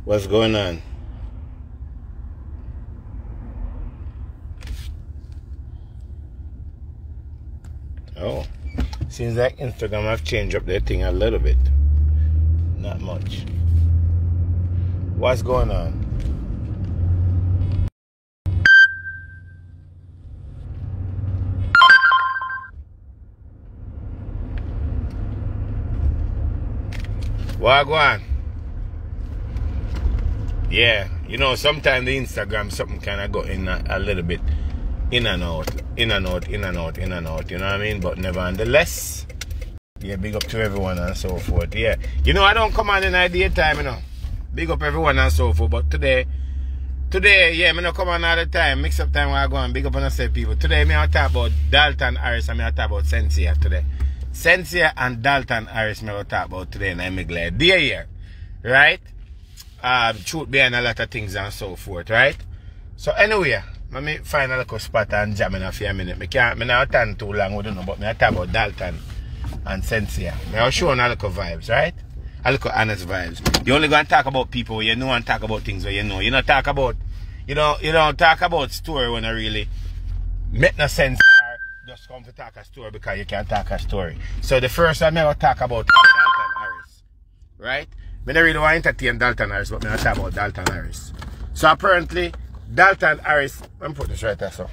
What's going on? Oh, seems like Instagram have changed up their thing a little bit. Not much. What's going on? What go on? Yeah, you know, sometimes the Instagram something kind of go in a little bit in and out, in and out, in and out, in and out, you know what I mean? But nevertheless, yeah, big up to everyone and so forth. Yeah, you know, I don't come on in the daytime, you know. Big up everyone and so forth. But today, yeah, me not come on all the time. Mix up time when I go and big up on the set people. Today, me I talk about Dalton Harris and me I talk about shenseea today. Shenseea and Dalton Harris me I talk about today, and I'm glad they're here, right? Truth behind a lot of things and so forth, right? So anyway, let me find a little spot and jam in a few minutes. Me not stand too long, we don't know, but me I talk about Dalton and shenseea. I'll show you a little vibes, right? A little honest vibes. You only go and talk about people where you know and talk about things where you know. You don't talk about, you don't talk about story when it really make no sense or just come to talk a story because you can't talk a story. So the first time I will talk about Dalton Harris, right? I don't really want to entertain Dalton Harris, but I will talk about Dalton Harris. So apparently, Dalton Harris, let me put this right there, so.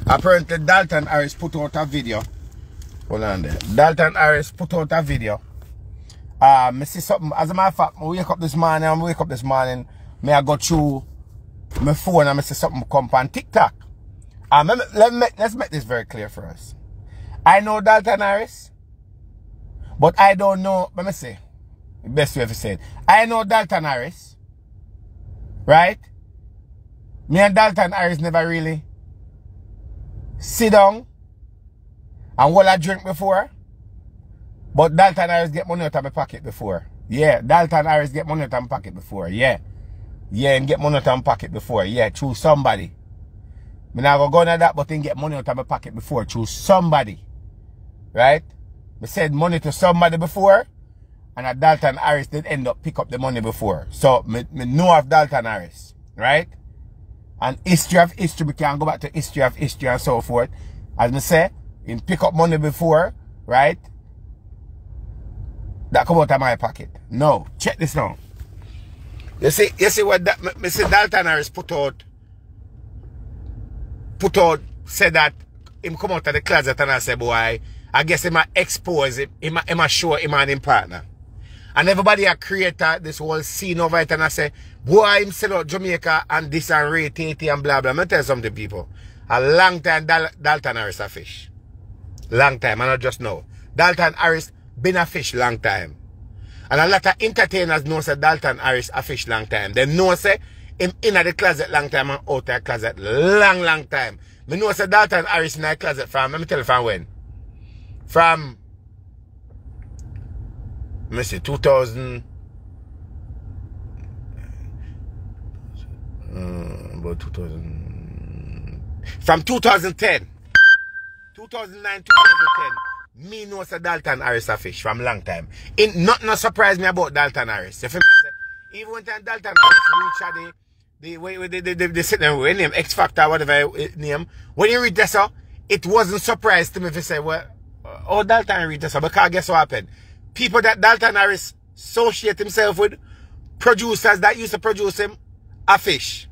Apparently, Dalton Harris put out a video. Hold on there. Dalton Harris put out a video. I see something, as a matter of fact, I wake up this morning, I go through my phone and I see something come on TikTok. Let's make this very clear for us. I know Dalton Harris, but I don't know, let me say, the best way to say it. I know Dalton Harris, right? Me and Dalton Harris never really sit down and hold a drink before. But Dalton Harris get money out of my pocket before. Yeah, Dalton Harris get money out of my pocket before. Yeah. Yeah, and get money out of my pocket before. Yeah, through somebody. I never go into that, but then get money out of my pocket before through somebody. Right? I said money to somebody before, and a Dalton Harris did end up pick up the money before. So, me know of Dalton Harris. Right? And history of history, we can go back to history of history and so forth. As I say, in pick up money before, right? That come out of my pocket. No. Check this now. You see what that, Mr. Dalton Harris put out, said that him come out of the closet and I said, boy, I guess he might expose him, he might show him and him partner. And everybody a create this whole scene over it and I say, boy, him sell out Jamaica and this and Ray Tate and blah blah. I'm gonna tell you something, people. A long time Dalton Harris a fish. Long time, I not just know. Dalton Harris been a fish long time. And a lot of entertainers know say Dalton Harris a fish long time. They know say him in the closet long time and out of the closet long time. Me know say Dalton Harris in the closet from, let me tell you from when. From, let me see, 2000, about 2000, from 2010. 2009, 2010. Me know say Dalton Harris a fish from long time. Nothing no surprise me about Dalton Harris. You feel me? Even when Dalton Harris reach the name X Factor, whatever name, when you read this, it wasn't surprised to me if you say, well, oh, Dalton read this, because guess what happened? People that Dalton Harris associate himself with, producers that used to produce him, a fish.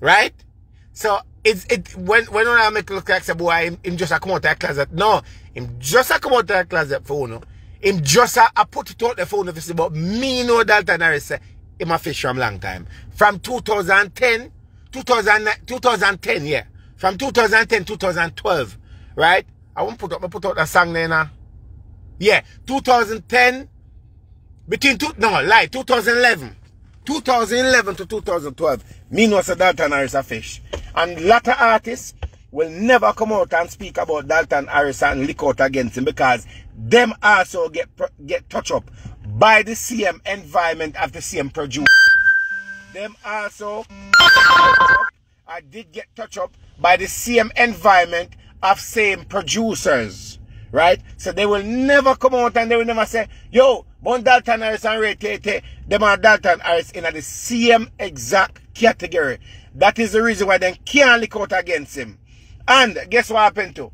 Right? So when I make it look like say, boy, him just a come out of that closet. No, him just a come out of that closet for no. Him just a put it out the phone if you but me know Dalton Harris say him a fish from long time. From 2010, yeah. From 2010, 2012, right? I won't put out that song there now. Yeah, 2010, 2011. 2011 to 2012, me know say Dalton Harris a fish. And a lot of artists will never come out and speak about Dalton Harris and lick out against him because them also get touched up by the same environment of the same producer. Them also did get touched up by the same environment of same producers. Right? So they will never come out and they will never say, yo, But Dalton Harris and Ray Tate, them are Dalton Harris in the same exact category. That is the reason why they can't look out against him. And guess what happened to?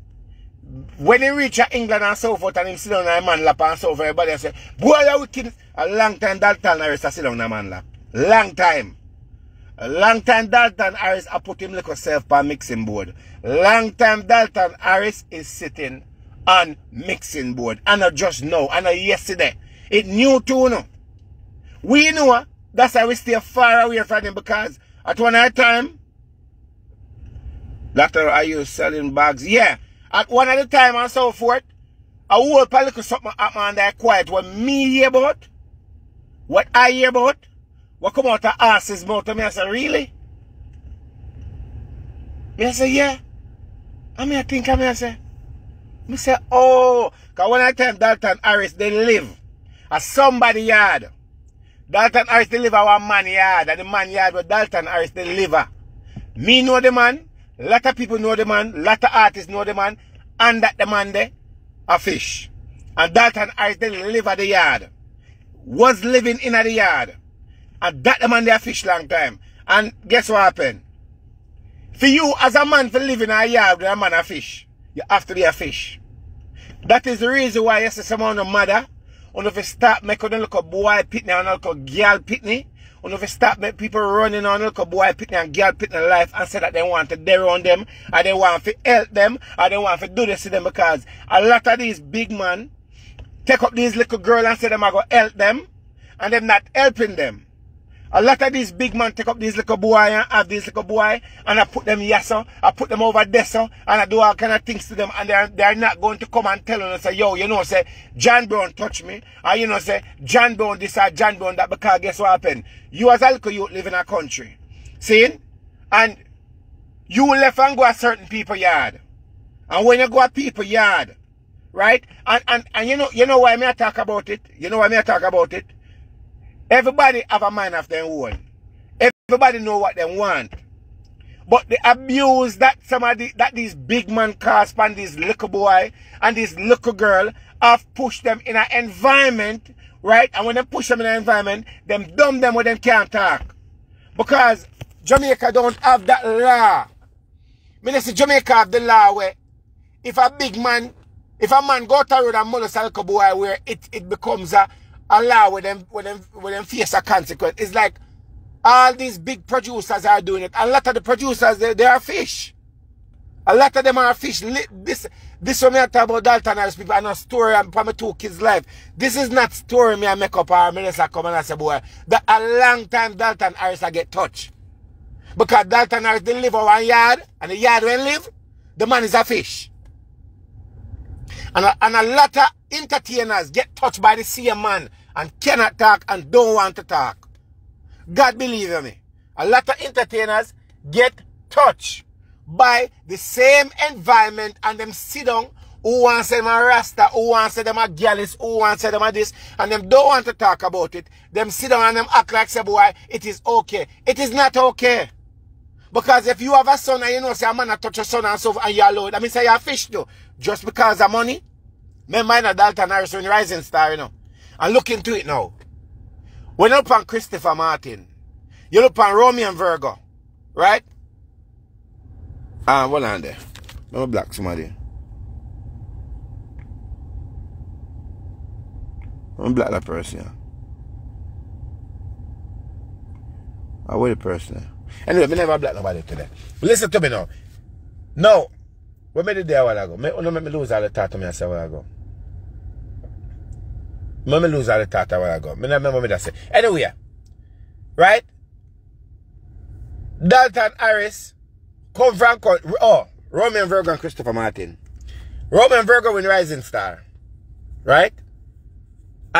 When he reach England and so forth and him sit down on a man lap and so forth, everybody say, boy, you wicked. A long time Dalton Harris sit down on a man lap. Long time. A long time Dalton Harris I put him like herself on mixing board. Long time Dalton Harris is sitting on mixing board. And not just now, and not yesterday. It new too, no. We know that's why we stay far away from him, because at one at a time, Doctor, are you selling bags? Yeah. At one at a time and so forth, a whole political something happen and they're quiet. What me hear about, what I hear about, what come out of asses mouth of me, I say, really? Me I say, yeah. And me I think, I say, oh, because when I tell Dalton Harris, they live at somebody yard. Dalton Harris they live at one man yard, and the man yard where Dalton Harris they live at. Me know the man, a lot of people know the man, a lot of artists know the man, and that the man there a fish. And Dalton Harris they live at the yard. Was living in the yard. And that the man there fish long time. And guess what happened? For you as a man to live in a yard with a man a fish, you have to be a fish. That is the reason why you see someone of mother. On if you start making a little boy pitney and a little girl pitney. On if you start make people running on a little boy pitney and girl pitney life and say that they want to dare on them, or they want to help them, or they want to do this to them, because a lot of these big men take up these little girls and say them are going to help them, and them not helping them. A lot of these big men take up these little boy and have these little boy and I put them yeso, I put them over there so, and I do all kind of things to them, and they're not going to come and tell them and say, yo, you know, say, John Brown touch me, or you know, say, John Brown this or John Brown that, because guess what happened? You as a little youth live in a country, see? And you left and go a certain people yard. And when you go a people yard, right? And you know why me I talk about it? You know why me I talk about it? Everybody have a mind of their own. Everybody know what they want. But the abuse that that these big men cause upon these little boy and this little girl have pushed them in an environment, right? And when they push them in an environment, them dumb them when they can't talk. Because Jamaica don't have that law. I mean, Jamaica have the law where if a big man, if a man go to the road and molest a little boy, where it becomes a law with them face a consequence. It's like all these big producers are doing it. A lot of the producers, they are fish. A lot of them are fish. This one I talk about Dalton Harris people and a story from my two kids' life. This is not story me I make up or me just come and I say, boy, that a long time Dalton Harris I get touched. Because Dalton Harris they live on one yard, and the yard when live, the man is a fish. And a lot of entertainers get touched by the same man and cannot talk and don't want to talk. God believe me. A lot of entertainers get touched by the same environment and them sit down who wants them a rasta, who wants them a gallus, who wants them a this, and them don't want to talk about it. Them sit down and them act like say, boy, it is okay. It is not okay. Because if you have a son and you know say a man a touch your son and so and you're alone, that means say you're a fish though. Just because of money. Remember in Dalton Harris when Rising Star, you know. And look into it now. When you look on Christopher Martin, you look on Romeo and Virgo, right? Hold on there. Let me block somebody. Let me block that person. Yeah. Where the person? Anyway, me never block nobody today. But listen to me now. No. What made it there a while ago? Don't make me lose all the thought to me a while ago. Let me lose all the thought a while ago. I remember me that say. Anyway, right? Dalton Harris come from Romeo and Virgo and Christopher Martin. Romeo and Virgo win Rising Star. Right?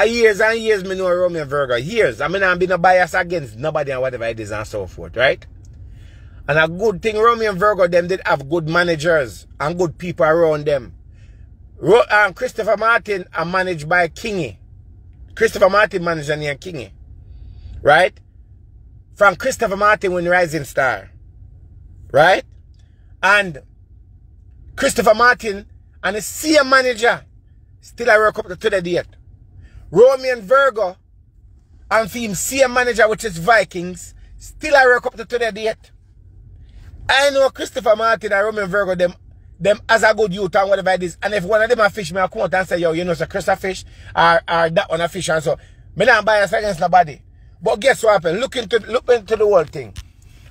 Years and years me know Romeo and Virgo. Years. I mean I'm being no bias against nobody and whatever it is and so forth, right? And a good thing, Romeo and Virgo, them did have good managers and good people around them. Christopher Martin are managed by Kingy. Christopher Martin managed named Kingy. Right? From Christopher Martin when Rising Star. Right? And Christopher Martin and the same manager still I work up to the date. Romeo and Virgo and for him same manager, which is Vikings, still I work up to the date. I know Christopher Martin and Romeo and Virgo, them as a good youth and whatever it is. And if one of them a fish, me I come out and say, yo, you know, so Chris a fish or that one a fish, and so me not bias against nobody. But guess what happened? Look into the whole thing.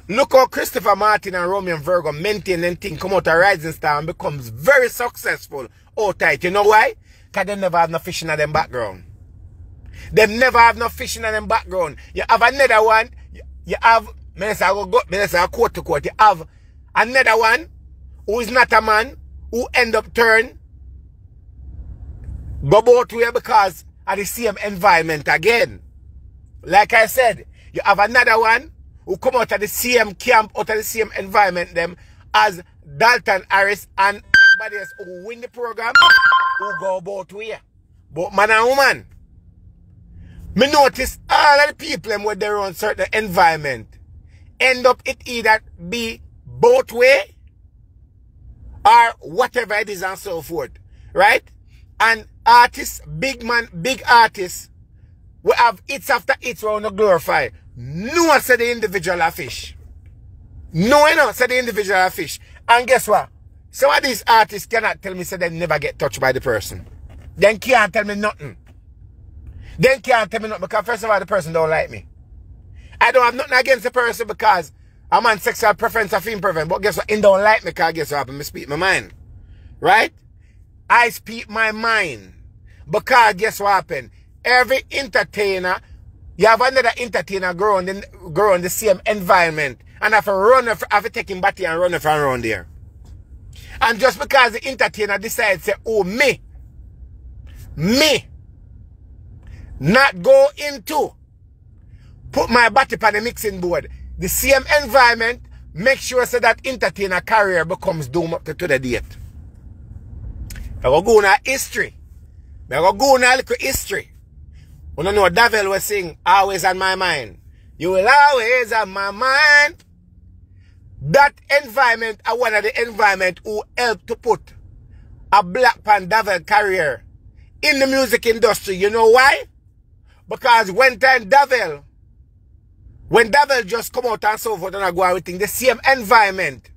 Look how Christopher Martin and Romeo and Virgo maintain them thing, come out a rising star and becomes very successful out tight. You know why? Because they never have no fish in them background. They never have no fish in them background. You have another one, you have, Minister, quote to quote, you have another one who is not a man, who end up turn, go both way because of the same environment again. Like I said, you have another one who come out of the same camp, out of the same environment them as Dalton Harris and everybody else who win the program, who go both way. But man and woman, me notice all of the people with their own certain environment end up it either be both way or whatever it is and so forth. Right? And artists, big artists, we have hits after hits we want to glorify. No one said the individual a fish. No one said the individual a fish. And guess what? Some of these artists cannot tell me say they never get touched by the person. Then can't tell me nothing. Then can't tell me nothing because first of all the person don't like me. I don't have nothing against the person because I'm on sexual preference or film preference. But guess what? He don't like me because guess what happened? I speak my mind. Right? I speak my mind. Because guess what happened? Every entertainer, you have another entertainer grow in the same environment. And have to take him back and run around there. And just because the entertainer decides say, oh me, not go into put my body on the mixing board. The same environment, make sure so that entertainer career becomes doomed up to the date. I go go on history. I go go on a little history. You know Davil was saying, always on my mind. You will always on my mind. That environment are one of the environment who helped to put a black pan Davil career in the music industry. You know why? Because when Davil just come out and so forth and I go everything, the same environment.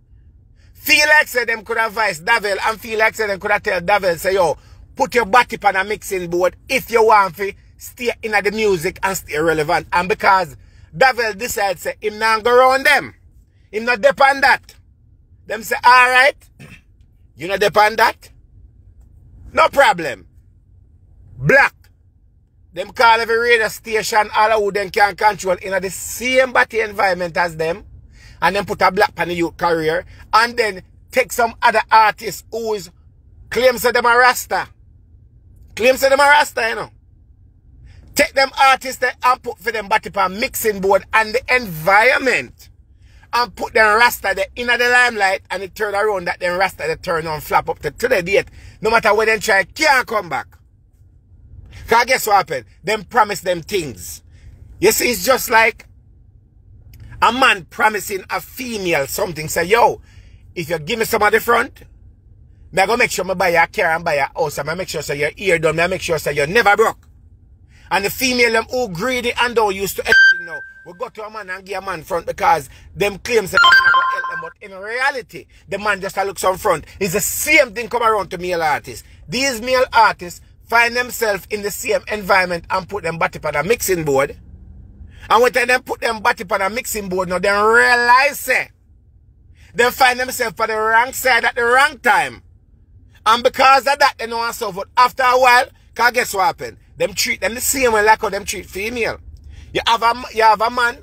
Feel like say them could advise Davil and feel like say them could have tell Davil, say, yo, put your body on a mixing board if you want to stay in the music and stay relevant. And because Davil decides, say, him not go around them. Him not depend that. Them say, alright, you not depend that? No problem. Black. Them call every radio station, all of who them can control in the same body environment as them. And then put a black pan in your career. And then take some other artists who is claims that them a Rasta. Claims that them a Rasta, you know. Take them artists that and put for them body pan mixing board and the environment. And put them Rasta there in the limelight and it turn around that them Rasta they turn on flap up to the date. No matter where they try, can't come back. Because guess what happened? Them promise them things. You see, it's just like a man promising a female something. Say, yo, if you give me some of the front, I'm going to make sure I buy your car and buy your house. I'm going to make sure so your ear done. I'm going to make sure so you're never broke. And the female them who greedy and don't used to everything now. We go to a man and give a man front because them claims that I'm going to help them. But in reality, the man just looks on front. It's the same thing come around to male artists. These male artists find themselves in the same environment and put them body on a mixing board. And when they put them body on a mixing board, now they realize they find themselves on the wrong side at the wrong time. And because of that, they know and so forth. After a while, because guess what happened? Them treat them the same way like how them treat female. You have a man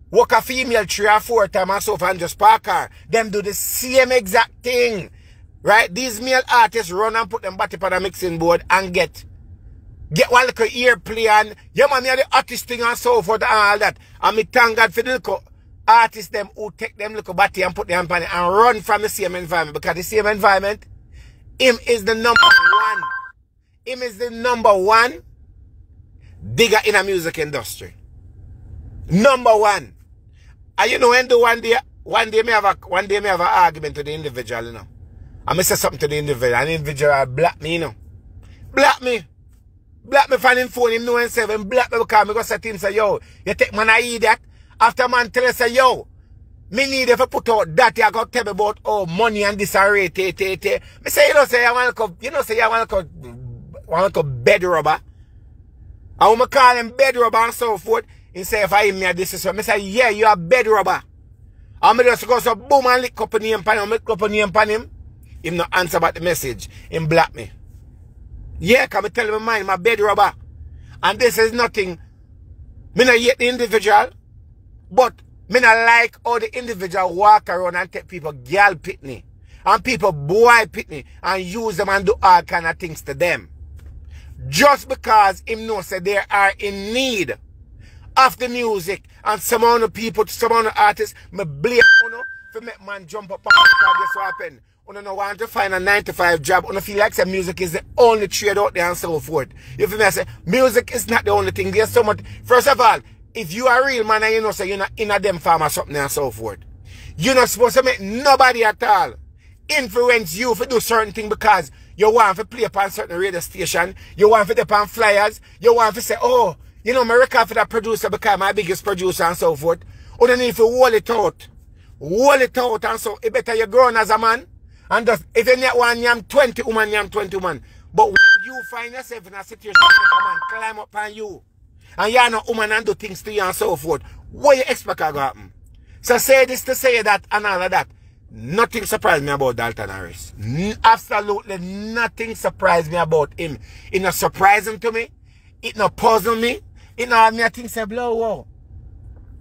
walk a female 3 or 4 times and so forth and just park her. Them do the same exact thing. Right? These male artists run and put them body on a mixing board and get one little earplay and yeah man, you're the artist thing and so forth and all that. And me thank God for the little artists them who take them little body and put them on it and run from the same environment. Because the same environment, him is the number one. Him is the number one digger in the music industry. Number one. And you know when do one day me have an argument with the individual, you know. I may say something to the individual. And the individual black me, you know. Black me. Block me from him phone, him know himself, and block me because I go say to him, say, yo, you take man I eat that. After man tell us, say, yo, me need if I put out that, you got to tell me about, oh, money and this array, Me say, you know, say, I want to go, you know, say, I want to go bed rubber. And when I call him bed rubber and so forth, he say, if I hear me this is what, I say, yeah, you are bed rubber. And me just go so boom and lick up a name pan him, lick up a name pan him. Him not answer about the message. Him block me. Yeah, can me tell him mind my bed rubber. And this is nothing. Me not hate the individual, but me not like how the individual walk around and take people girl pitney and people boy pitney and use them and do all kind of things to them. Just because him know say they are in need of the music and some of the people, some of the artists, me blame uno for make man jump up and guess what happen? Uno no want to find a 9-to-5 job. Uno feel like say music is the only trade out there and so forth. You feel me? I say music is not the only thing. There's so much. First of all, if you are a real man and you know say you're not in a them farm or something and so forth, you're not supposed to make nobody at all influence you to do certain things because you want to play upon certain radio station, you want to dip on flyers, you want to say, oh, you know, my record for that producer because my biggest producer and so forth. You don't need to hold it out. Hold it out and so it better you grown as a man. And just, if you need one yam 20 woman, yam 20 woman. But when you find yourself in a situation where a man climb up on you, and you're not woman and do things to you and so forth, what you expect to happen? So say this to say that and all of that. Nothing surprised me about Dalton Harris. Absolutely nothing surprised me about him. It not surprising to me. It not puzzle me. It not have me a thing say blow wow.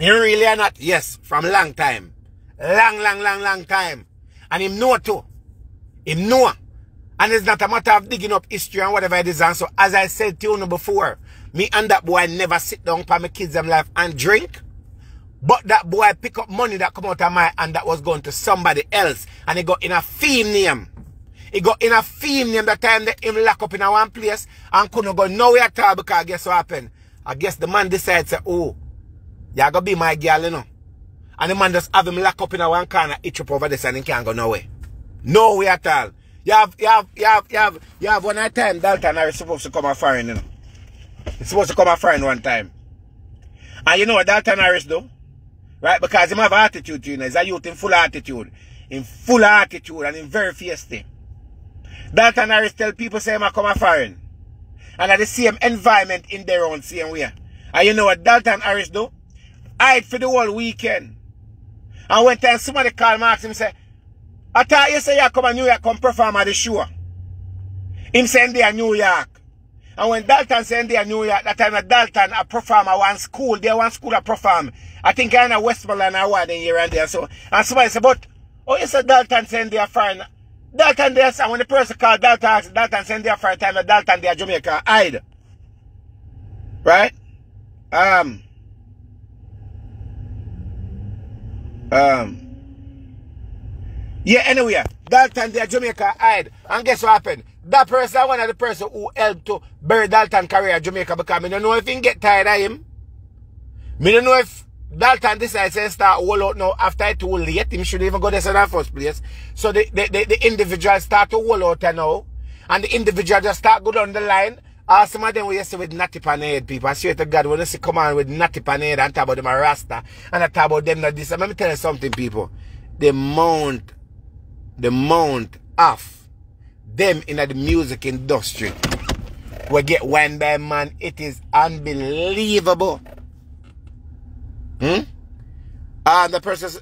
You really are not. Yes, from long time. Long time. And him know too. Him know. And it's not a matter of digging up history and whatever it is. And so as I said to you before, me and that boy never sit down for my kids' life and drink. But that boy pick up money that come out of my hand that was going to somebody else. And he got in a theme name. He got in a theme name that time that him lock up in a one place and couldn't go nowhere at all because guess what happened? I guess the man decided to say, oh, you're going to be my girl, you know. And the man just have him lock up in a one corner, itch up over this and he can't go nowhere. Nowhere at all. You have one time Dalton Harris supposed to come a foreign, you know. He's supposed to come a foreign one time. And you know what Dalton Harris do? Right? Because him have attitude, you know. He's a youth in full attitude. In full attitude and in very feisty. Dalton Harris tell people say him a come a foreign. And at the same environment in their own same way. And you know what Dalton Harris do? Hide for the whole weekend. And when time somebody call Marks him say, I thought you say you come to New York come perform at the show. Him saying they are New York. And when Dalton saying they are New York, that time Dalton a perform at one school. They one school a perform. I think I know Westmoreland or one here and there. So and somebody say, but oh you said Dalton saying they are foreign. Dalton there, and when the person called Dalton, Dalton saying they are foreign time, Dalton they are Jamaica hide. Right? Yeah, anyway, Dalton there Jamaica hide. And guess what happened? That person, one of the person who helped to bury Dalton career in Jamaica because I don't know if he get tired of him. I don't know if Dalton decides to start all out now after it too late. Him should even go there in the first place. So the individual start to all out now. And the individual just start go down the line. Some of them we used to with natty pan head people. I swear to God, when you see come on with natty pan head and talk about them a rasta and I talk about them not this. Let me tell you something, people. The amount of them in the music industry will get wine by man. It is unbelievable. And the person,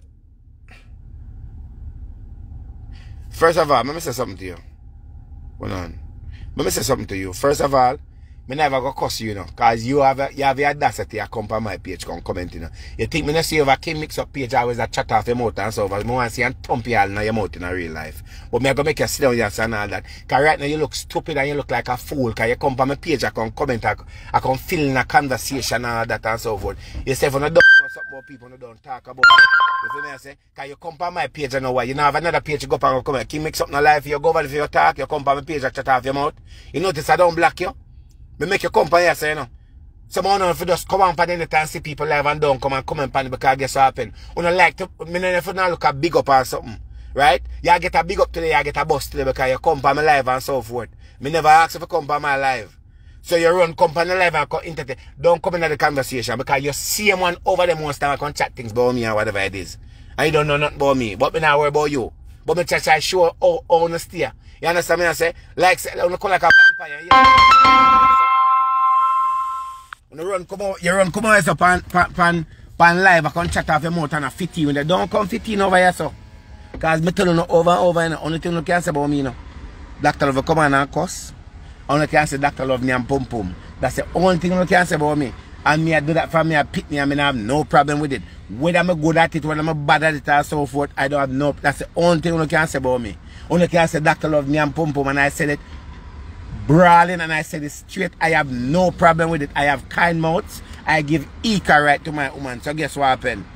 first of all, let me say something to you. Hold on. Let me say something to you. First of all, I never go cuss you, because you have the audacity to come on my page, come comment, You think me not see over King Mix Up page, I always a chat off your mouth and so forth. I want to see and thump you all in your mouth in a real life. But me I go make you sit down here and all that. Because right now you look stupid and you look like a fool. Because you come on my page, I come comment, I come fill in a conversation and all that and so forth. You say, if you don't know something about people, you don't talk about it. You feel me? I say, because you come on my page and know why. You don't have another page, you go up and comment. King Mix Up in a life, you go over if you talk, you come on my page and chat off your mouth. You notice I don't block you. Me make your company here, say, you know. Someone if you just come on for anything and see people live and don't come and comment on it because guess what happen. You don't like to, me if you not look a big up or something. Right? You get a big up today, you get a bust today because you come on my live and so forth. Me never ask if you come on my live. So you run company live and come entertain. Don't come into the conversation because you see one over the most time I can chat things about me or whatever it is. And you don't know nothing about me. But me not worry about you. But me try to show how on steer. You understand me? I say? Like, you come like a vampire. You run come out up pan live, I can chat off your mouth and a 15 when they don't come 15 over here, so. Because me tell you no over and over, and the only thing you can say about me, you know. Dr. Love come on and cuss. Only can say Dr. Love me and pum pum. That's the only thing you can say about me. And me I do that for me, I pick me, I mean I have no problem with it. Whether I'm good at it, whether I'm bad at it and so forth, I don't have no, that's the only thing you can say about me. Only can say Dr. Love me and pum pum, and I said it brawling and I said it straight. I have no problem with it. I have kind mouths. I give equal right to my woman. So guess what happened?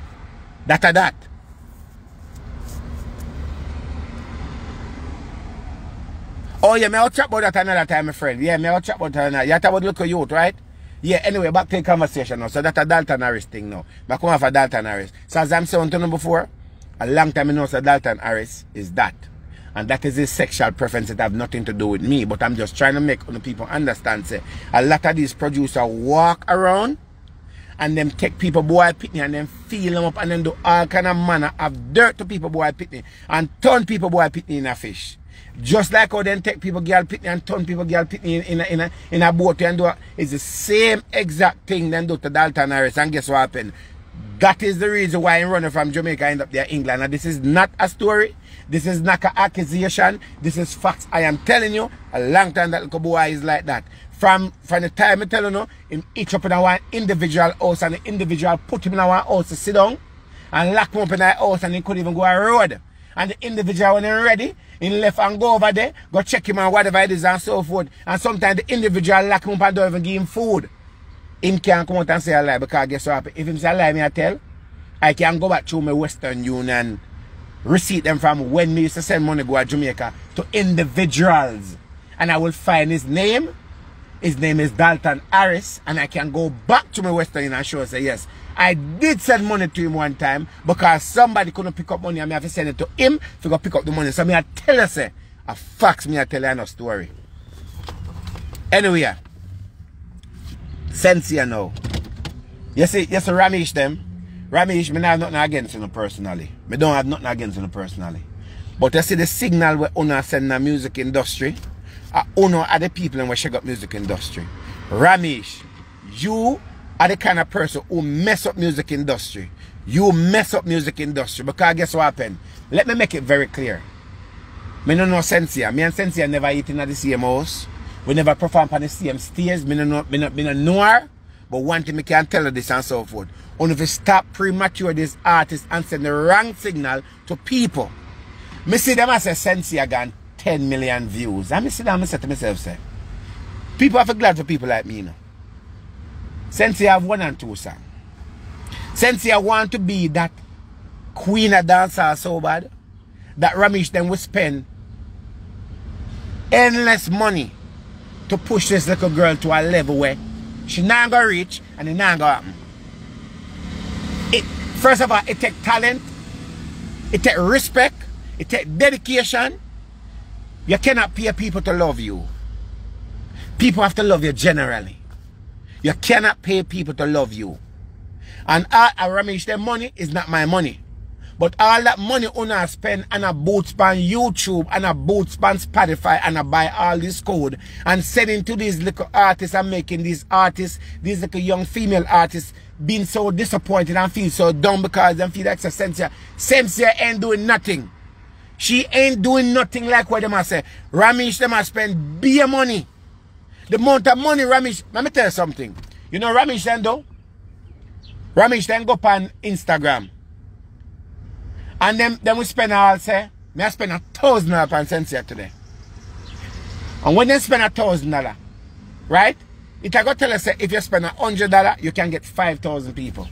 That. Oh yeah, I'll chat about that another time, my friend. Yeah, I'll chat about that another. You talk about local youth, right? Yeah, anyway, back to the conversation now. So that's a Dalton Harris thing now. I come off of Dalton Harris. So as I'm saying to you before, a long time I know so Dalton Harris is that. And that is his sexual preference. It have nothing to do with me. But I'm just trying to make people understand. Say, a lot of these producers walk around and them take people boy pitney and then feel them up and then do all kind of manner of dirt to people boy pitney and turn people boy pitney in a fish. Just like how then take people girl pitney and turn people girl pitney in a boat and do it's the same exact thing then do to Dalton Harris. And guess what happened? That is the reason why I'm running from Jamaica end up there England. And this is not a story. This is not an accusation. This is facts. I am telling you, a long time that little boy is like that. From the time I tell you, him each up in our individual house and the individual put him in our house to sit down and lock him up in our house and he couldn't even go a road. And the individual when he ready, he left and go over there, go check him and whatever it is and so forth. And sometimes the individual lock him up and don't even give him food. Him can't come out and say a lie because guess what happen? If him say a lie, me I tell, I can go back to my Western Union receipt them from when me used to send money go to Jamaica to individuals. And I will find his name. His name is Dalton Harris. And I can go back to my Western Union and show say yes. I did send money to him one time because somebody couldn't pick up money and I have to send it to him to go pick up the money. So me I tell you say, a fax me I tell you no story. Anyway, shenseea now. You see Ramesh them. Ramesh, me not have nothing against him personally. Me don't have nothing against him personally. But you see the signal where Una send the music industry, Una are the people who shake up music industry. Ramesh, you are the kind of person who mess up music industry. You mess up music industry because guess what happened? Let me make it very clear. Me no know shenseea. Me and shenseea never eat in the same house. We never perform on the same stage. Me no know her. But one thing I can tell you this and so forth. Only if you stop premature this artist and send the wrong signal to people. Me see them as a shenseea got 10 million views. And me see them and say to myself, say, people are glad for people like me, you know. Shenseea have 1 and 2 songs. Shenseea want to be that queen of dancehall so bad that Ramesh then will spend endless money to push this little girl to a level where she not gonna reach and it not gonna happen. First of all, it takes talent, it takes respect, it takes dedication. You cannot pay people to love you. People have to love you generally. You cannot pay people to love you. And Ramesh, their money is not my money. But all that money Una spend and a boot span YouTube and a boot span Spotify and I buy all this code and sending to these little artists and making these artists, these little young female artists being so disappointed and feel so dumb because they feel like shenseea. Shenseea ain't doing nothing. She ain't doing nothing like what them a say. Ramesh them a spend beer money. The amount of money Ramesh, let me tell you something. You know Ramesh then though? Ramesh then go up on Instagram. And then we spend all say, I spend $1,000 on shenseea today. And when they spend $1,000, right? It I go tell us say if you spend $100, you can get 5,000 people.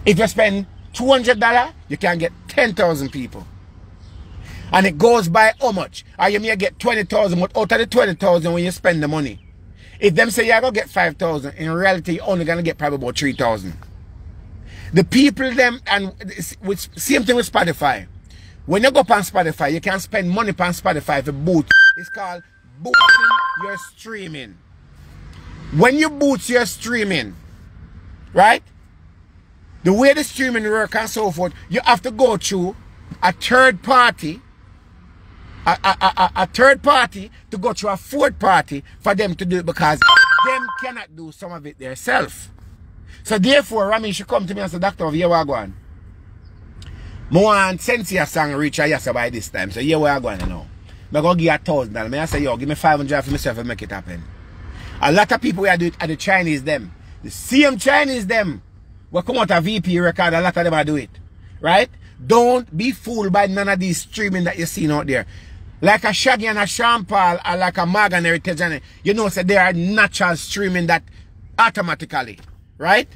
If you spend $200, you can get 10,000 people. And it goes by how much? Or you may get 20,000, but out of the 20,000 when you spend the money. If them say you're going to get 5,000, in reality you're only going to get probably about 3,000. The people them, and same thing with Spotify. When you go on Spotify, you can spend money on Spotify for boot. It's called boosting your streaming. When you boost your streaming, right? The way the streaming work and so forth, you have to go through a third party, a third party to go through a fourth party for them to do it, because them cannot do some of it themselves. So therefore, Rami should come to me and say, Doctor, here we are going. I want shenseea song reach a yes by this time. So here we are going now. I go give you $1,000. I say, yo, give me 500 for myself and make it happen. A lot of people who do it are the Chinese them. The same Chinese them. We come out a VP record, a lot of them are do it. Right? Don't be fooled by none of these streaming that you're seeing out there. Like a Shaggy and a Sean Paul or like a Morgan Heritage, and you know, so they are natural streaming that automatically. Right?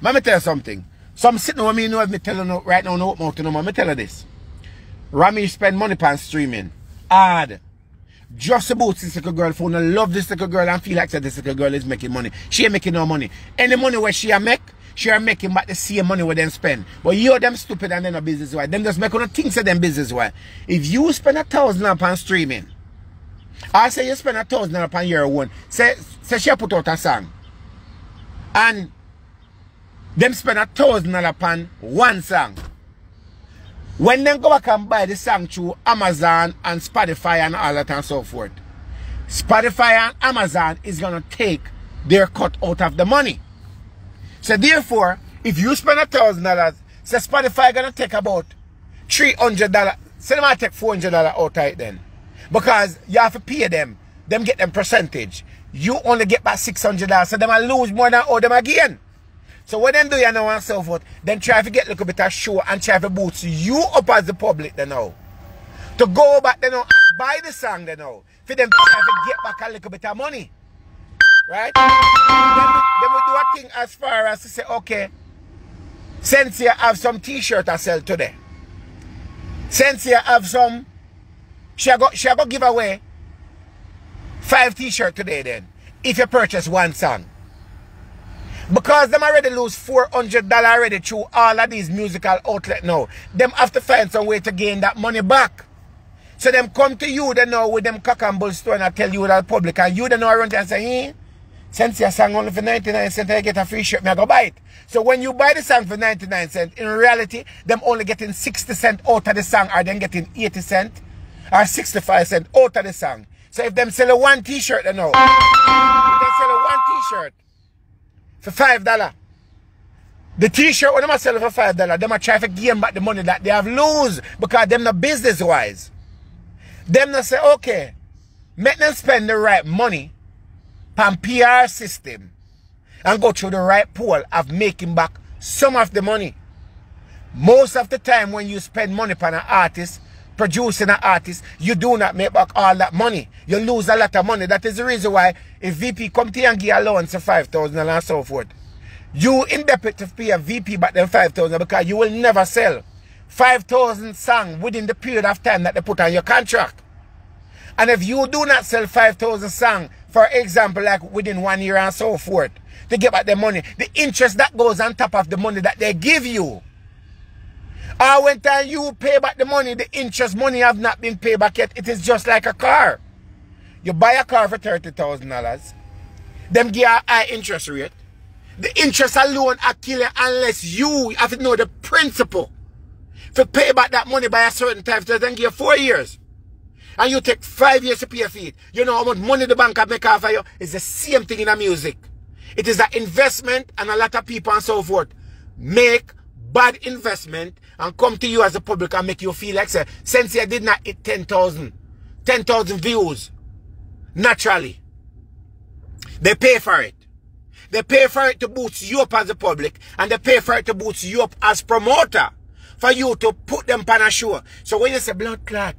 Let me tell you something. Some sitting with me, you know, if me tell you right now, no mouth, no more. Let me tell you this. Rami spend money on streaming. Hard. Just about this little girl phone. I love this little girl and feel like that this little girl is making money. She ain't making no money. Any money where she make, she are making back the same money where them spend. But you them stupid and then no business why. Them just make no things of them business why. If you spend $1,000 on streaming, I say you spend $1,000 on your own. Say she put out a song. And them spend $1,000 upon one song. When them go back and buy the song through Amazon and Spotify and all that and so forth, Spotify and Amazon is going to take their cut out of the money. So therefore, if you spend $1,000, so Spotify going to take about $300. So they might take $400 out of it then. Because you have to pay them. Them get them percentage. You only get back $600. So they might lose more than all them again. So what them do you know and so forth, then try to get a little bit of show and try to boost you up as the public then now. To go back then now and buy the song then now. For them to try to get back a little bit of money. Right? Then we do a thing as far as to say, okay, shenseea have some t-shirt I sell today. shenseea have some, she go give away 5 t-shirts today then. If you purchase one song. Because them already lose $400 already through all of these musical outlets now. Them have to find some way to gain that money back. So them come to you then now with them cock and bull store and tell you that public, and you then now run and say, hey, shenseea song only for 99 cents, I get a free shirt, me I go buy it. So when you buy the song for 99 cents, in reality, them only getting 60 cents out of the song, or them getting 80 cents or 65 cents out of the song. So if them sell a one t-shirt then now, if they sell a one t-shirt for $5. The t-shirt when them sell for $5, them try to gain back the money that they have lose because them not business wise. Them not say, okay, make them spend the right money on PR system and go through the right pool of making back some of the money. Most of the time when you spend money on an artist, producing an artist, you do not make back all that money. You lose a lot of money. That is the reason why if VP come to you and give a loan to $5,000 and so forth, you in debit to pay a VP back them $5,000 because you will never sell 5,000 songs within the period of time that they put on your contract. And if you do not sell 5,000 songs, for example, like within 1 year and so forth, to get back the money, the interest that goes on top of the money that they give you. Or when time you pay back the money, the interest money have not been paid back yet. It is just like a car. You buy a car for $30,000. Them give a high interest rate. The interest alone are killing unless you have to know the principle. If you pay back that money by a certain time, so then give 4 years. And you take 5 years to pay a fee. You know how much money the bank have make off of you? It's the same thing in the music. It is an investment, and a lot of people and so forth make bad investment and come to you as a public and make you feel like, say, shenseea did not hit 10,000 views naturally. They pay for it. They pay for it to boost you up as a public, and they pay for it to boost you up as promoter for you to put them on a show. So when you say blood clot,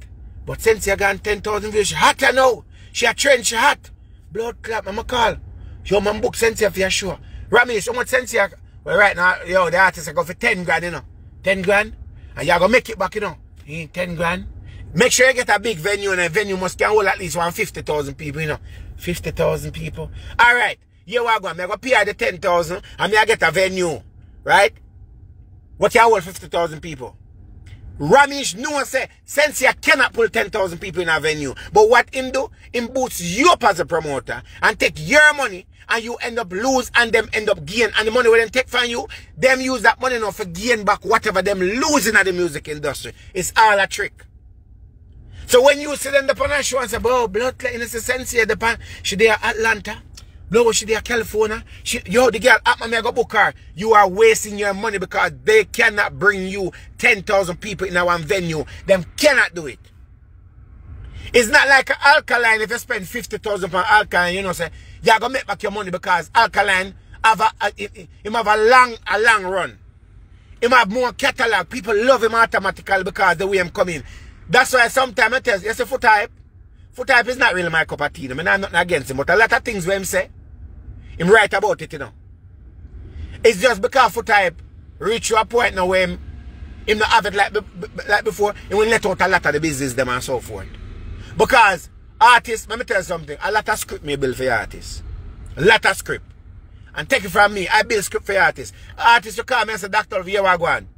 but shenseea got 10,000 views, she hot you know. She a trend, she hot. Blood clot, I'm call. Yo, man book shenseea for your show. Rami, so much shenseea. Well, right now, yo, the artists are going for 10 grand, you know. 10 grand. And you're going to make it back, you know. 10 grand. Make sure you get a big venue, and a venue must can hold at least 150,000 people, you know. 50,000 people. All right. Here we go. I'm going to pay the 10,000 and I get a venue. Right? What you hold 50,000 people? Ramesh know say shenseea cannot pull 10,000 people in a venue. But what him do? Him boosts you up as a promoter and take your money and you end up lose and them end up gain. And the money when them take from you, them use that money now for gain back whatever them losing at the music industry. It's all a trick. So when you sit in the pan show and say, bro, blood clotting is a shenseea the pan, she there Atlanta. Blow she there California. Yo, the girl at my go book her. You are wasting your money because they cannot bring you 10,000 people in one venue. Them cannot do it. It's not like an alkaline. If you spend 50,000 on alkaline, you know, say you're gonna make back your money because alkaline have a long run. Him have more catalog. People love him automatically because the way him come in. That's why sometimes I tell you, say foot type. Foot type is not really my cup of tea. I mean, I'm not against him, but a lot of things where him say, him right about it, you know. It's just because foot type reach to a point now where him not have it like before, he will let out a lot of the business them and so forth. Because artists, let me tell you something, a lot of script me build for artists. A lot of script. And take it from me, I build script for artists. Artists you call me and say, Doctor, here we go on.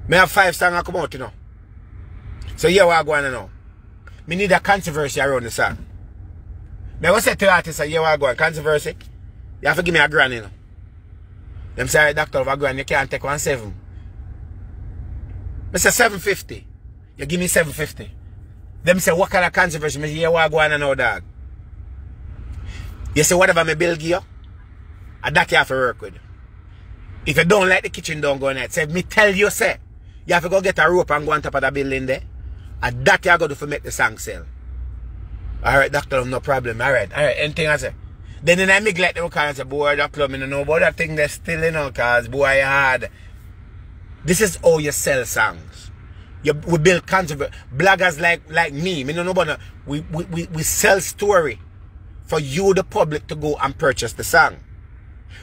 Me have 5 songs that come out, you know. So here we go on, you know. Me need a controversy around the song. Me go say to artists, here we go on, controversy. You have to give me a grand, you know. Them say, Doctor, over grand, you can't take 1.7. I say 750. You give me 750. Them say, what kind of controversy? Me say, here we go on and now, dog. You say, whatever me bill give you, and that you have to work with. If you don't like the kitchen, don't go in there. Say, me tell you, say, you have to go get a rope and go on top of the building there. And that you got to make the song sell. Alright, Doctor, no problem. Alright, anything I say. Then I make like them kind of say, boy, that club, I don't know about that thing that's still, you know, cause boy, hard. This is how you sell songs. We build controversy. Bloggers like me, I don't know about we sell story for you, the public, to go and purchase the song.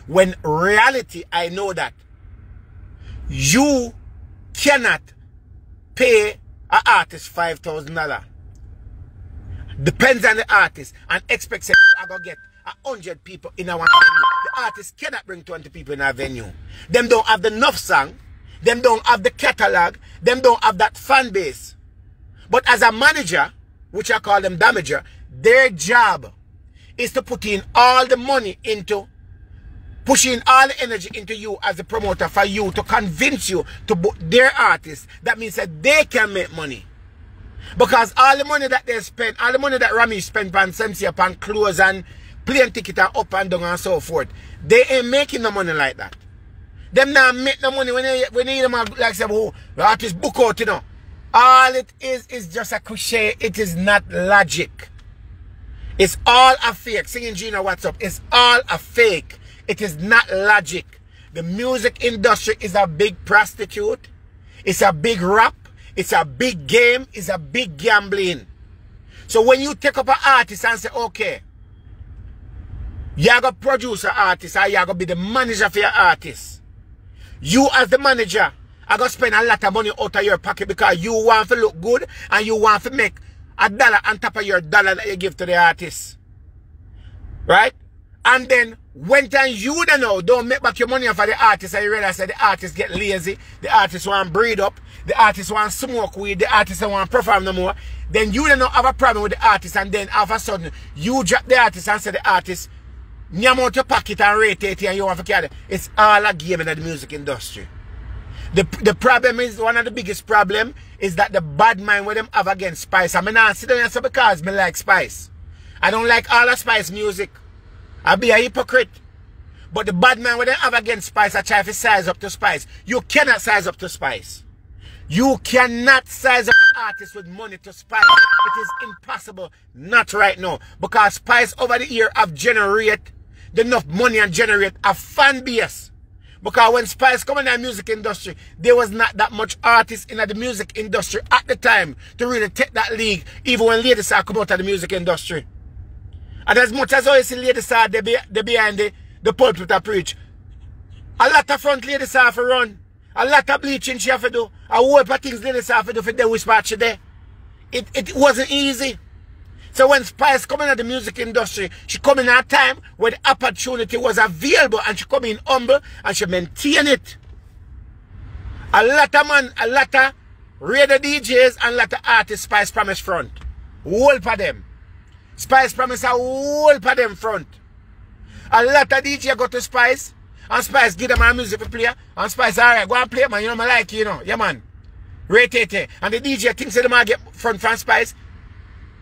When reality, I know that you cannot pay an artist $5,000. Depends on the artist and expect say I go get 100 people in our venue. The artist cannot bring 20 people in our venue. Them don't have enough song. Them don't have the catalog. Them don't have that fan base. But as a manager, which I call them damager, their job is to put in all the money into pushing all the energy into you as a promoter for you to convince you to book their artists. That means that they can make money. Because all the money that they spend, all the money that Ramesh spend on shenseea, upon clothes and plane ticket and up and down and so forth, they ain't making no money like that. Them not make no money when they them like say, oh, the artist book out, you know. All it is just a cliche. It is not logic. It's all a fake. Singing Gina, what's up? It's all a fake. It is not logic. The music industry is a big prostitute. It's a big rap. It's a big game. It's a big gambling. So when you take up an artist and say, okay, you're going to produce an artist or you're going to be the manager for your artist. You as the manager are going to spend a lot of money out of your pocket because you want to look good and you want to make $1 on top of your dollar that you give to the artist. Right? And then when time you don't make back your money for the artist and you realize that the artist get lazy, the artist want to breed up, the artist want to smoke weed, the artist want to perform no more, then you don't have a problem with the artist, and then all of a sudden you drop the artist and say the artist nyam out your pocket and rate it and you want to carry it. It's all a game in the music industry. The problem is, one of the biggest problem is that the bad mind with them have against Spice. I mean, I sit down and say because me like Spice. I don't like all the Spice music. I be a hypocrite. But the bad man with them have against Spice, I try to size up to Spice. You cannot size up to Spice. You cannot size up an artist with money to Spice. It is impossible. Not right now. Because Spice over the year have generated enough money and generate a fan base. Because when Spice come in the music industry, there was not that much artists in the music industry at the time to really take that league, even when ladies are come out of the music industry. And as much as I see ladies are they behind the pulpit to preach, a lot of front ladies have to run. A lot of bleaching she have to do. A whole heap of things ladies have to do for them whisper there. It wasn't easy. So when Spice come in the music industry, she come in at a time where the opportunity was available and she come in humble and she maintain it. A lot of radio DJs and lot of artists Spice Promise front. Whole for them. Spice Promise a whole for them front. A lot of DJ go to Spice and Spice give them a music to play and Spice alright, go and play man, you know I like you know. Yeah man. Rate it. And the DJ thinks they might get front from Spice.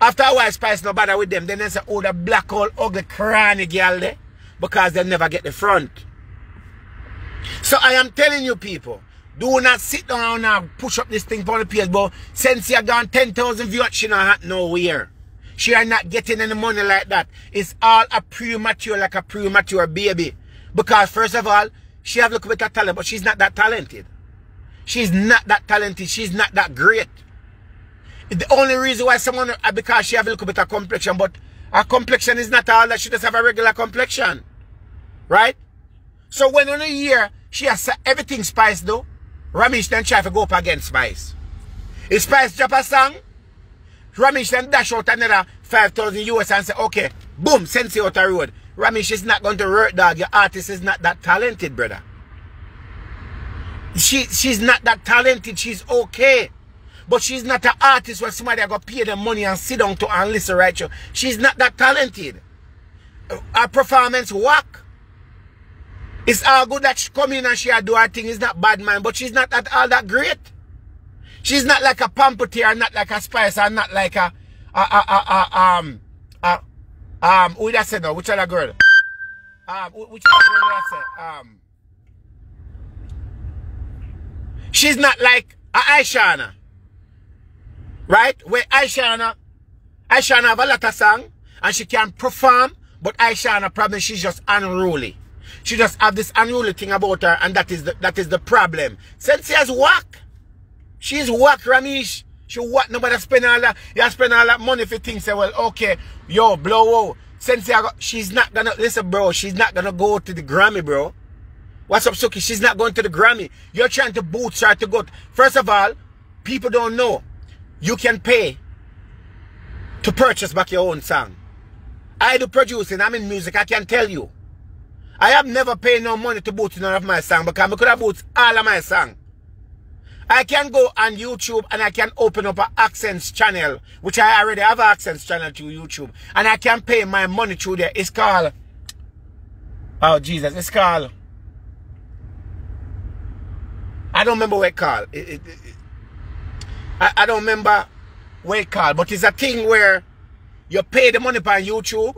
After a while Spice no bother with them. Then there's a older black hole ugly cranny girl there. Because they never get the front. So I am telling you people, do not sit down and push up this thing for the page, but since you gone 10,000 viewers, she not nowhere. She are not getting any money like that. It's all a premature, like a premature baby. Because first of all, she have a little bit of talent, but she's not that talented. She's not that talented. She's not that great. The only reason why someone, because she have a little bit of complexion, but her complexion is not all that. She just have a regular complexion. Right? So when on a year, she has everything Spice do, Ramesh then try to go up against Spice. If Spice drop a song, Ramesh then dash out another 5,000 US and say, okay, boom, shenseea out the road. Ramesh is not going to work, dog. Your artist is not that talented, brother. She's not that talented. She's okay. But she's not an artist where somebody got to pay them money and sit down to and listen right you. She's not that talented. Her performance whack. It's all good that she come in and she do her thing. It's not bad, man. But she's not all that great. She's not like a Pamputeer, not like a Spice, or not like a who did I say now? Which other girl? Which other girl did I say? She's not like a Aishana. Right? Where Aishana have a lot of song and she can perform, but Aishana probably she's just unruly. She just have this unruly thing about her, and that is the problem. Shenseea's whack. She's whack, Ramesh. She whack. Nobody spend all that. You spend all that money for things. Say, well, okay, yo, blow. Shenseea, she's not gonna listen, bro. She's not gonna go to the Grammy, bro. What's up, Suki? She's not going to the Grammy. You're trying to bootstrap to go. First of all, people don't know. You can pay to purchase back your own song. I do producing. I'm in music. I can tell you. I have never paid no money to boot none of my song because I could have booted all of my song. I can go on YouTube and I can open up an Accents channel, which I already have an Accents channel to YouTube, and I can pay my money through there. It's called, oh Jesus, it's called, I don't remember what it's called. I don't remember what it's called, but it's a thing where you pay the money on YouTube.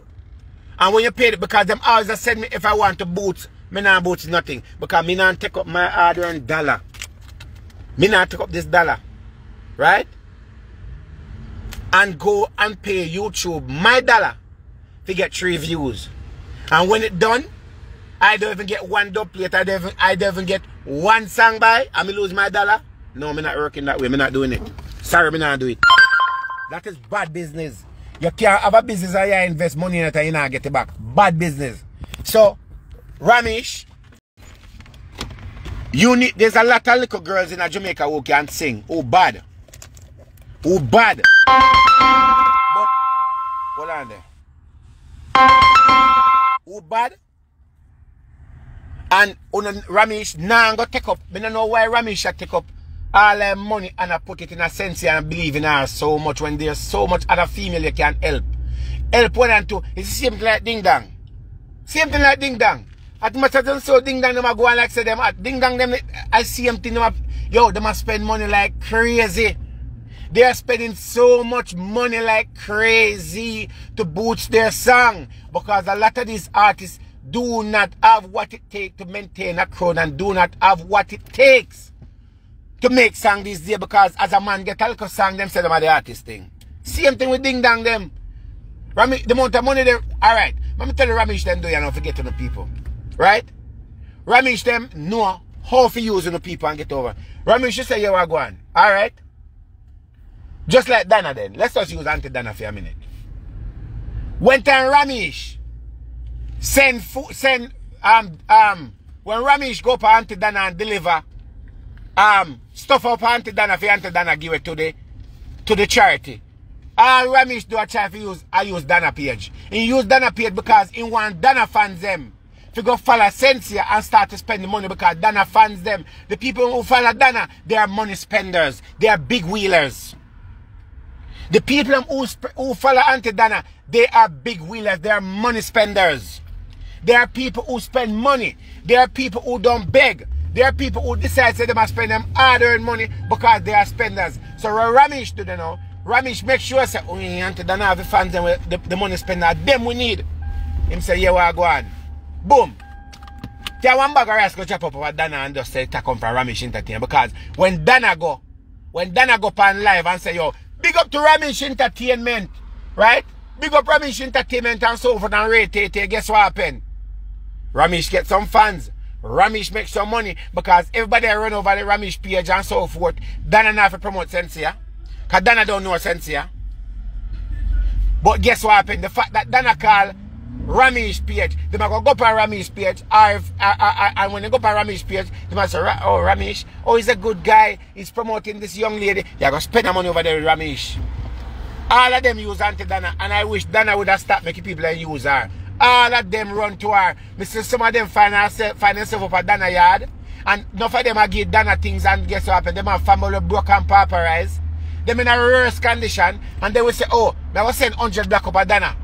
And when you pay it, because them always send me if I want to boot, me not boot nothing. Because me not take up my hard-earned dollar. Me not take up this dollar. Right? And go and pay YouTube my dollar to get 3 views. And when it done, I don't even get 1 dubplate. I don't even get 1 song by. And me lose my dollar. No, me not working that way. Me not doing it. Sorry, me not do it. That is bad business. You can't have a business and you invest money in it and you not get it back. Bad business. So, Ramesh, there's a lot of little girls in Jamaica who can sing. Who bad. Who bad. But, hold on there. Who bad. And Ramesh, now I'm going to take up. I don't know why Ramesh should take up all her money and I put it in a shenseea and believe in her so much when there's so much other female you can help. Help 1 and 2. It's the same thing like Ding Dong. Same thing like Ding Dong. At much as them so Ding Dong them go and like say them at Ding Dong them I see them thing them yo them a spend money like crazy. They are spending so much money like crazy to boost their song because a lot of these artists do not have what it takes to maintain a crowd and do not have what it takes to make song these days, because as a man get a little song, them say them are the artist thing. Same thing with Ding Dong them. The amount of money they, alright, let me tell you Ramesh them do you know forget to the people. Right? Ramesh them know how to use the people and get over. Ramesh you say you are going. Alright? Just like Dana then. Let's just use Auntie Dana for a minute. When time Ramesh when Ramesh go for Auntie Dana and deliver stuff up Auntie Dana for Auntie Dana give it to the charity. All Ramesh do a try to use Dana page. He use Dana page because he want Dana fans them to go follow shenseea and start to spend the money because Dana funds them. The people who follow Dana, they are money spenders. They are big wheelers. The people who follow Auntie Dana, they are big wheelers. They are money spenders. There are people who spend money. There are people who don't beg. There are people who decide that they must spend them hard-earned money because they are spenders. So Ramesh do they know? Ramesh make sure say, oh, Auntie Dana have the funds them the money spender. Them we need. Him say, yeah, we go on. Boom. Tell one bag of rice go chop up over Dana and just say come from Ramesh Entertainment. Because when Dana go on live and say, yo, big up to Ramesh Entertainment, right? Big up Ramesh Entertainment and so forth and rate it. Guess what happened? Ramesh get some fans. Ramesh make some money because everybody run over the Ramesh page and so forth. Dana not have to promote shenseea. Because Dana don't know shenseea. But guess what happened? The fact that Dana call Ramesh page, they might go up on Ramesh page, and when they go up on Ramesh page, they might say, oh, Ramesh, oh, he's a good guy, he's promoting this young lady. You're going to spend the money over there with Ramesh. All of them use Auntie Dana, and I wish Dana would have stopped making people use her. All of them run to her. Some of them find themselves up at Dana yard, and enough of them are give Dana things, and guess what happened? Them have family broken pauperized. Them in a reverse condition, and they will say, oh, I will send 100 black up at Dana.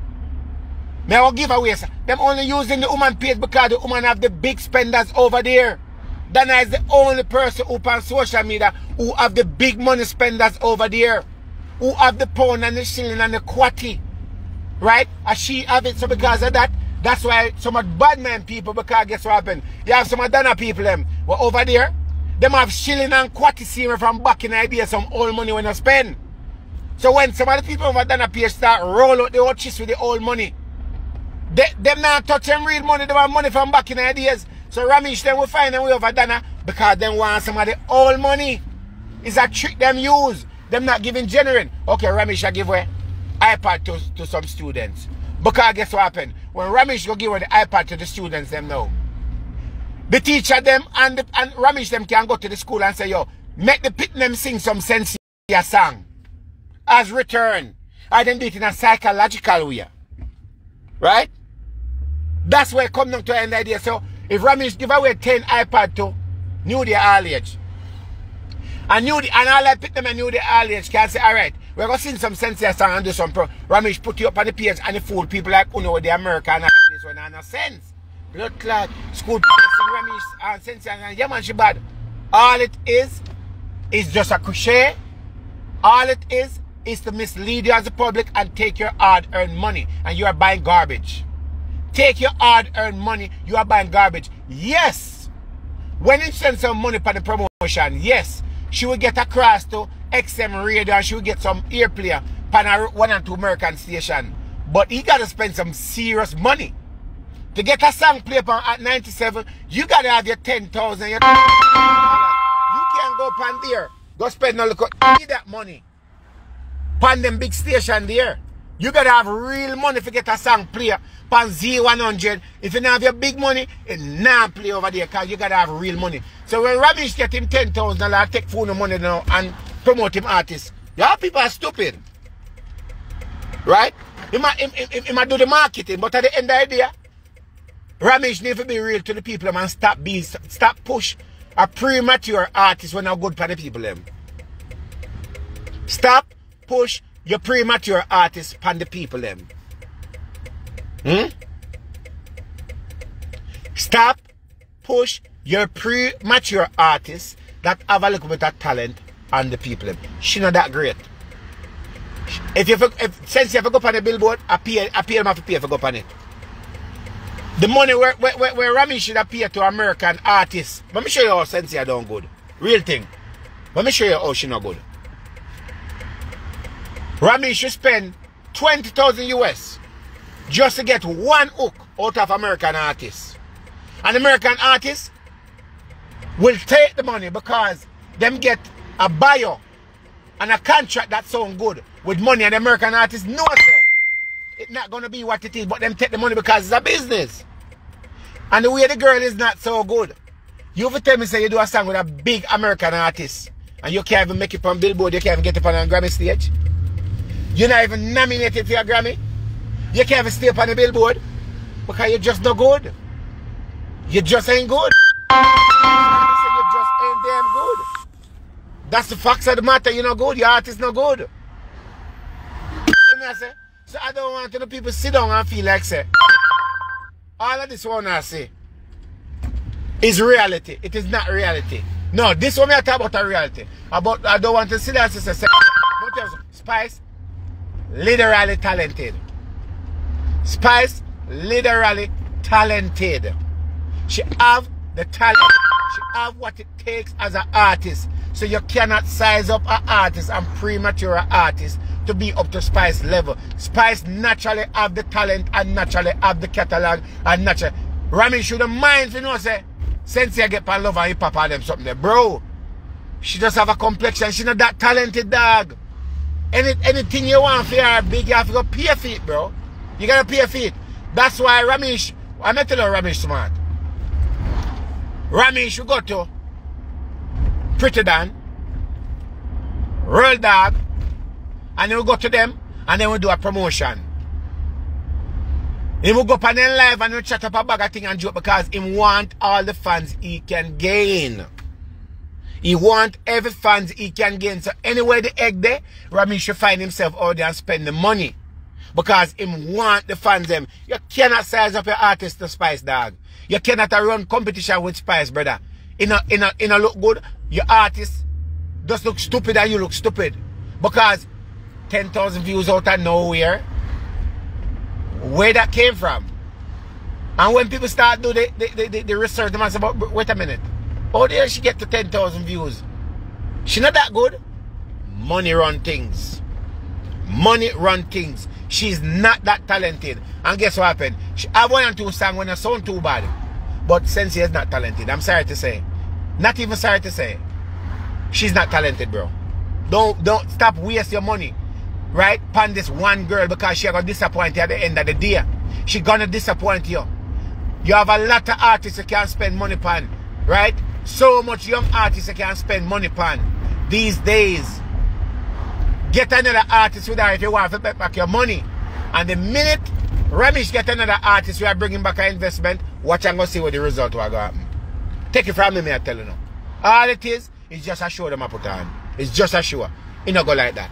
May I give away, sir. Them only using the woman page because the woman have the big spenders over there. Dana is the only person who on social media who have the big money spenders over there. Who have the pound and the shilling and the quatty. Right? And she have it. So because of that, that's why some of bad men people, because guess what happened? You have some of Dana people them were over there. Them have shilling and quatty see from back in the idea some old money when they spend. So when some of the people over Dana page start roll out the old chest with the old money, them not touch them real money, they want money from back in the days. So Ramesh them will find them way over Dana because them want some of the old money. It's a trick them use. Them not giving genuine. Okay, Ramesh I give away iPad to some students. Because guess what happened? When Ramesh go give away the iPad to the students, them know. The teacher them and Ramesh them can go to the school and say, yo, make the pit them sing some shenseea song. As return. I then do it in a psychological way. Right? That's where it comes down to an idea. So if Ramesh give away 10 iPad to New Day all age, and all I pick them and New Day all age can say, alright, we're going to sing some shenseea song and do some Ramesh put you up on the page and the fool people like Uno with the American and this one and no sense. Blood clot, school people sing Ramesh and shenseea and yeah man she bad. All it is just a crochet. All it is to mislead you as the public and take your hard-earned money. And you are buying garbage. Take your hard-earned money, you are buying garbage. Yes, when you send some money for the promotion, yes, she will get across to XM radio and she will get some airplay on a 1 and 2 American station. But he got to spend some serious money. To get a song play on at 97, you got to have your 10,000. You can't go pan there. Go spend no look. Need that money. Pan them big station there. You gotta have real money to get a song play. Pan Z100. If you don't have your big money, it not play over there because you gotta have real money. So when Ramesh get him $10,000, take phone money now and promote him artists. Y'all people are stupid. Right? He might do the marketing, but at the end of the day, Ramesh need to be real to the people and stop push a premature artist when not good for the people them. Stop push your premature artists upon the people them. Stop push your premature artists that have a little bit of talent on the people them. She not that great. Since you have to go up on the billboard, I pay them have to pay for go up on it. The money where Ramesh should appear to American artists. Let me show you how shenseea done good. Real thing. Let me show you how she not good. Ramesh should spend 20,000 US just to get one hook out of American artists. And American artists will take the money because them get a bio and a contract that sound good with money, and the American artists know it's not going to be what it is, but them take the money because it's a business. And the way the girl is not so good. You ever tell me say you do a song with a big American artist and you can't even make it on Billboard, you can't even get it on a Grammy stage? You're not even nominated for your Grammy? You can't even stay up on the Billboard because you're just no good. You just ain't good. You just ain't damn good. That's the facts of the matter. You're not good. Your art is not good. So I don't want the people sit down and feel like say all of this one I say is reality. It is not reality. No, this one I talk about a reality. About I don't want to sit there and say Spice literally talented. Spice literally talented. She have the talent. She have what it takes as an artist. So you cannot size up an artist and premature artist to be up to Spice level. Spice naturally have the talent and naturally have the catalog and naturally. Rami shouldn't mind, you know, say, shenseea get pan love and hip hop and them something there. Bro, she just have a complexion. She not that talented, dog. Anything you want for her big, you have to go pay for it, bro. You gotta pay for it. That's why Ramesh, I'm not telling you Ramesh smart. Ramesh should go to Pretty Dan, Roll Dog, and then we go to them, and then we do a promotion. He will go up on them live and we chat up a bag of thing and joke because he want all the fans he can gain. He want every fans he can gain. So anywhere the egg there, Ramesh should find himself out there and spend the money. Because him want the fans them. You cannot size up your artist to Spice, dog. You cannot run competition with Spice, brother. In a look good, your artist just look stupid and you look stupid. Because 10,000 views out of nowhere, where that came from? And when people start do the research, they must say, wait a minute. How dare she get to 10,000 views? She not that good. Money run things. Money run things. She's not that talented. And guess what happened? She have 1 and 2 songs when it sound too bad. But shenseea is not talented. I'm sorry to say. Not even sorry to say. She's not talented, bro. Don't stop waste your money. Right? Pan this one girl because she gonna disappoint you at the end of the day. She gonna disappoint you. You have a lot of artists you can spend money pan. Right? So much young artists you can spend money pan these days. Get another artist with her if you want to pay back your money. And the minute Ramesh get another artist we are bringing back an investment, watch and go see what the result will go happen. Take it from me, I tell you now. All it is just a show them I put on. It's just a show. It don't go like that.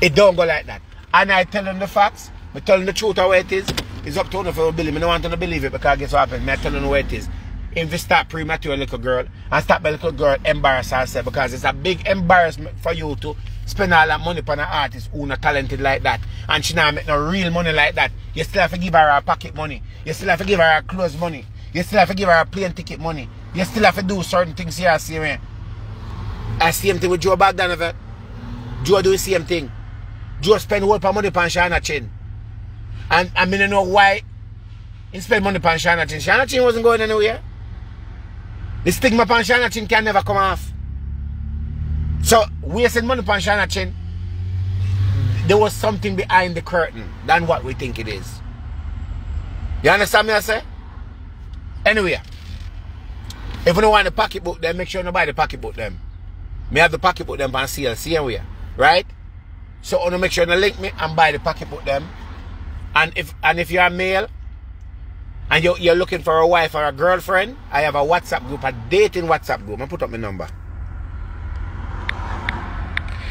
It don't go like that. And I tell them the facts. I tell them the truth of where it is. It's up to them if you believe me. I don't want them to believe it because guess what happens? I tell them where it is. If you start premature little girl and stop by little girl embarrass herself because it's a big embarrassment for you to spend all that money on an artist who not talented like that and she not make no real money like that. You still have to give her pocket money. You still have to give her clothes money. You still have to give her plane ticket money. You still have to do certain things here. See me? I same thing with Joe Bogdanovic. Joe do the same thing. Joe spend whole money on Shana Chin. And I mean, I know why he spend money on Shana Chin. Shana Chin wasn't going anywhere. The stigma on Shana Chin can never come off. So, wasting money on Shana Chin, there was something behind the curtain than what we think it is. You understand me I say? Anyway, if you don't want the pocketbook, then make sure you buy the pocketbook them. Me have the pocketbook them on sale, same way. Right? So, you make sure you link me and buy the pocketbook them. And if you're a male, and you're looking for a wife or a girlfriend, I have a WhatsApp group, a dating WhatsApp group. I put up my number.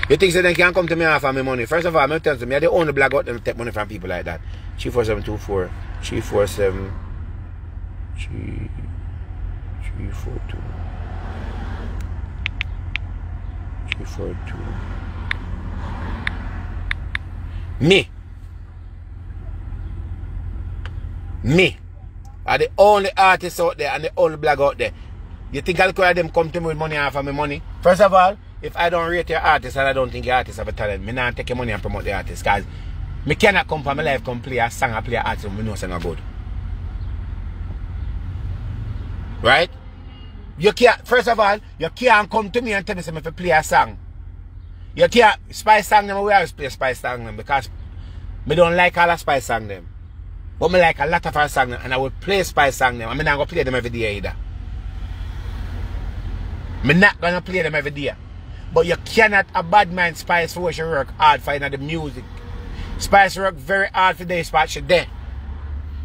You think so they can come to me and offer me money? First of all, I'm telling you, I'm the only blog out there to take money from people like that. 34724 347 342 342. Me are the only artists out there and the only blog out there. You think I'll call them come to me with money and offer me money? First of all, if I don't rate your artist and I don't think your artist have a talent, me not take your money and promote the artist. Because me cannot come from my life, come play a song and play an artist and me know it's not good. Right? You can't, first of all, you can't come to me and tell me if I play a song. You can't, Spice song them, we always play Spice song them because me don't like all the Spice song them. But me like a lot of our song them and I will play Spice song them and me not going to play them every day either. Me not going to play them every day. But you cannot a bad mind Spice for what she work hard for the music. Spice work very hard for the spot she did.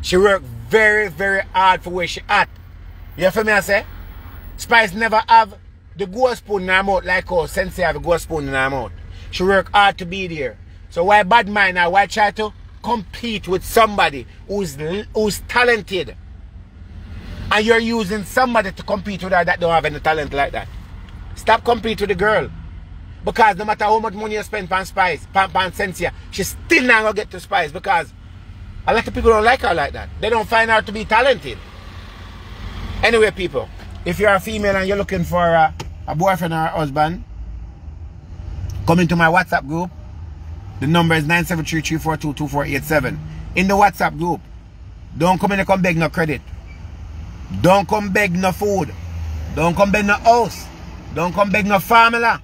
She work very, very hard for where she at. You feel me I say? Spice never have the gold spoon in her mouth like how Shenseea have a gold spoon in her mouth. She work hard to be there. So why bad mind now? Why try to compete with somebody who's talented? And you're using somebody to compete with her that don't have any talent like that. Stop competing with the girl. Because no matter how much money you spend on Spice, on Shenseea, she's still not going to get to Spice because a lot of people don't like her like that. They don't find her to be talented. Anyway, people, if you're a female and you're looking for a boyfriend or a husband, come into my WhatsApp group. The number is 973-342-2487. In the WhatsApp group, don't come in and come beg no credit. Don't come beg no food. Don't come beg no house. Don't come beg no formula.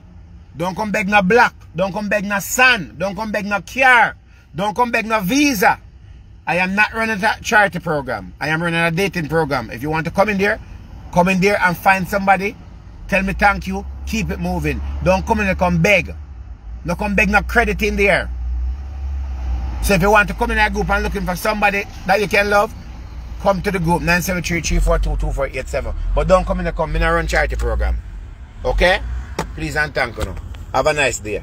Don't come beg no block. Don't come beg no son. Don't come beg no car. Don't come beg no visa. I am not running a charity program. I am running a dating program. If you want to come in there and find somebody. Tell me thank you. Keep it moving. Don't come in and come beg. No come beg no credit in there. So if you want to come in that group and looking for somebody that you can love, come to the group 973-342-2487. But don't come in and run charity program. Okay? Please and thank you. Have a nice day.